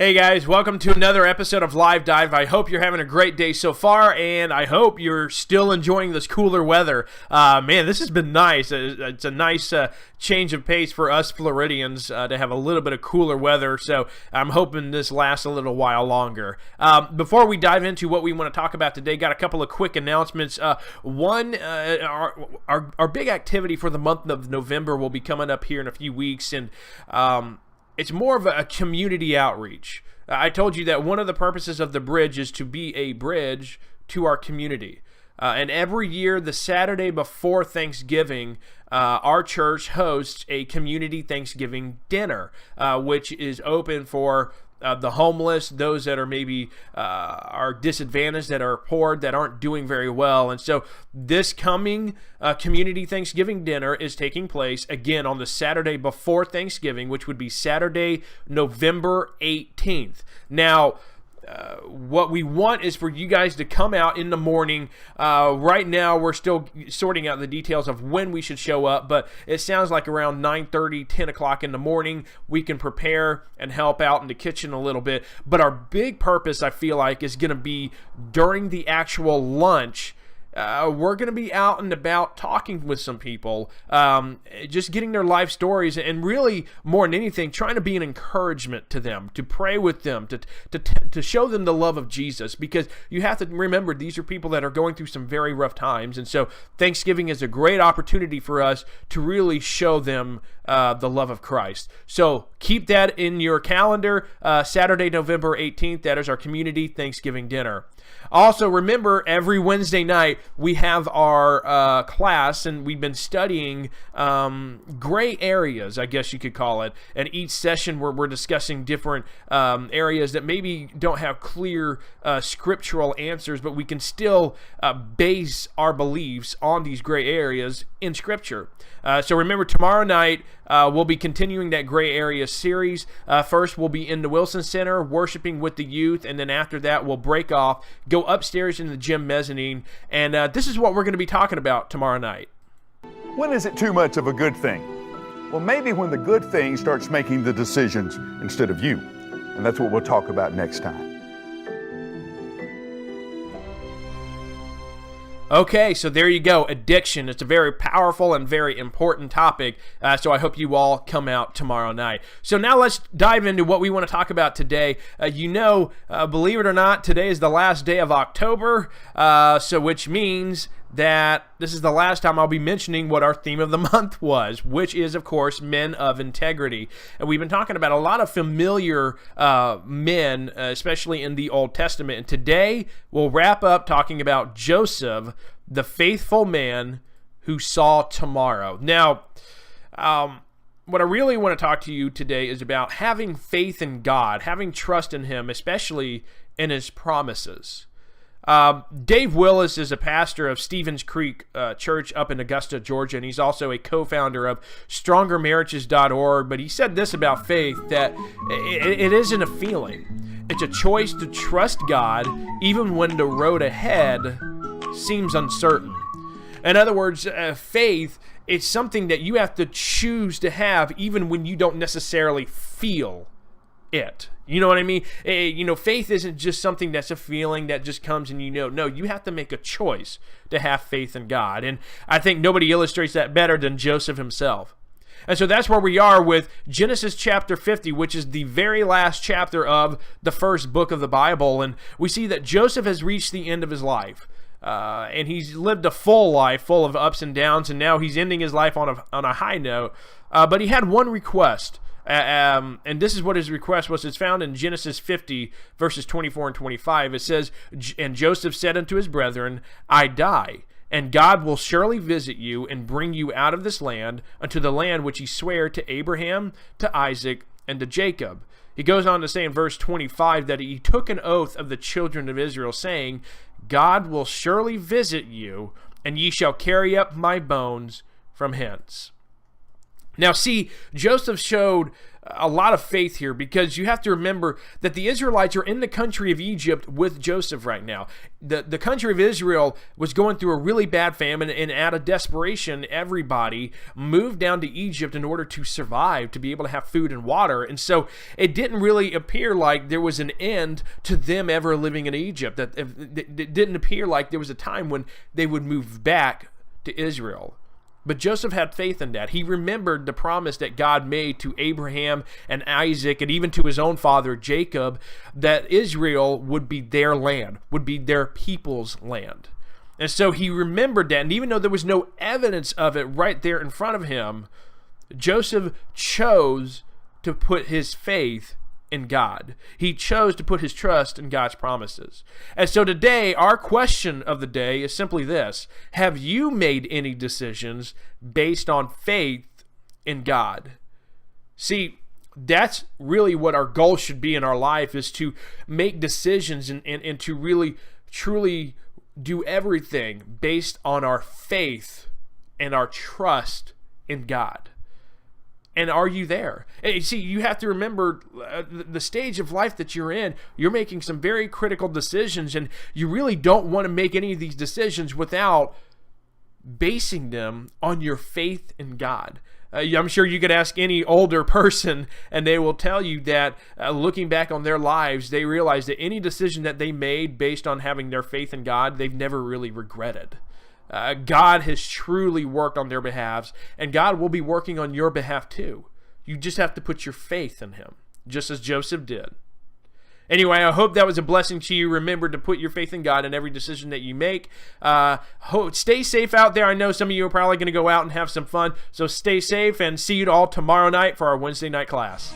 Hey guys, welcome to another episode of Live Dive. I hope you're having a great day so far, and I hope you're still enjoying this cooler weather. Man, this has been nice. It's a nice change of pace for us Floridians to have a little bit of cooler weather, so I'm hoping this lasts a little while longer. Before we dive into what we want to talk about today, got a couple of quick announcements. One, our big activity for the month of November will be coming up here in a few weeks, and it's more of a community outreach. I told you that one of the purposes of the bridge is to be a bridge to our community. And every year, the Saturday before Thanksgiving, our church hosts a community Thanksgiving dinner, which is open for the homeless, those that are maybe are disadvantaged, that are poor, that aren't doing very well. And so this coming community Thanksgiving dinner is taking place again on the Saturday before Thanksgiving, which would be Saturday, November 18th. Now, what we want is for you guys to come out in the morning. Right now, we're still sorting out the details of when we should show up, but it sounds like around 9:30, 10 o'clock in the morning, we can prepare and help out in the kitchen a little bit. But our big purpose, I feel like, is going to be during the actual lunch. We're going to be out and about talking with some people, just getting their life stories, and really, more than anything, trying to be an encouragement to them, to pray with them, to show them the love of Jesus, because you have to remember these are people that are going through some very rough times, and so Thanksgiving is a great opportunity for us to really show them the love of Christ. So keep that in your calendar, Saturday, November 18th, that is our community Thanksgiving dinner. Also, remember, every Wednesday night, we have our class, and we've been studying gray areas, I guess you could call it. And each session, we're discussing different areas that maybe don't have clear scriptural answers, but we can still base our beliefs on these gray areas in Scripture. So remember, tomorrow night, we'll be continuing that gray area series. First, we'll be in the Wilson Center worshiping with the youth, and then after that, we'll break off, go upstairs in the gym mezzanine, and this is what we're going to be talking about tomorrow night. When is it too much of a good thing? Well, maybe when the good thing starts making the decisions instead of you. And that's what we'll talk about next time. Okay, so there you go, addiction. It's a very powerful and very important topic, so I hope you all come out tomorrow night. So now let's dive into what we want to talk about today. Believe it or not, today is the last day of October, so which means that this is the last time I'll be mentioning what our theme of the month was, which is, of course, men of integrity. And we've been talking about a lot of familiar men, especially in the Old Testament. And today, we'll wrap up talking about Joseph, the faithful man who saw tomorrow. Now, what I really want to talk to you today is about having faith in God, having trust in Him, especially in His promises. Dave Willis is a pastor of Stevens Creek Church up in Augusta, Georgia, and he's also a co-founder of StrongerMarriages.org. But he said this about faith, that it isn't a feeling. It's a choice to trust God even when the road ahead seems uncertain. In other words, faith is something that you have to choose to have even when you don't necessarily feel it. You know what I mean? Faith isn't just something that's a feeling that just comes and No, you have to make a choice to have faith in God. And I think nobody illustrates that better than Joseph himself. And so that's where we are with Genesis chapter 50, which is the very last chapter of the first book of the Bible. And we see that Joseph has reached the end of his life. And he's lived a full life, full of ups and downs, and now he's ending his life on a high note. But he had one request. And this is what his request was. It's found in Genesis 50, verses 24 and 25. It says, "And Joseph said unto his brethren, I die, and God will surely visit you and bring you out of this land unto the land which he sware to Abraham, to Isaac, and to Jacob." He goes on to say in verse 25 that he took an oath of the children of Israel, saying, "God will surely visit you, and ye shall carry up my bones from hence." Now, see, Joseph showed a lot of faith here, because you have to remember that the Israelites are in the country of Egypt with Joseph right now. The country of Israel was going through a really bad famine, and out of desperation, everybody moved down to Egypt in order to survive, to be able to have food and water. And so it didn't really appear like there was an end to them ever living in Egypt. That it didn't appear like there was a time when they would move back to Israel. But Joseph had faith in that. He remembered the promise that God made to Abraham and Isaac and even to his own father Jacob, that Israel would be their land, would be their people's land. And so he remembered that, and even though there was no evidence of it right there in front of him, Joseph chose to put his faith in God. He chose to put his trust in God's promises. And so today, our question of the day is simply this: have you made any decisions based on faith in God? See, that's really what our goal should be in our life, is to make decisions and to really, truly do everything based on our faith and our trust in God. And are you there? And see, you have to remember the stage of life that you're in. You're making some very critical decisions, and you really don't want to make any of these decisions without basing them on your faith in God. I'm sure you could ask any older person, and they will tell you that looking back on their lives, they realize that any decision that they made based on having their faith in God, they've never really regretted. God has truly worked on their behalves, and God will be working on your behalf too. You just have to put your faith in Him, just as Joseph did. Anyway, I hope that was a blessing to you. Remember to put your faith in God in every decision that you make. Stay safe out there. I know some of you are probably going to go out and have some fun, so stay safe, and see you all tomorrow night for our Wednesday night class.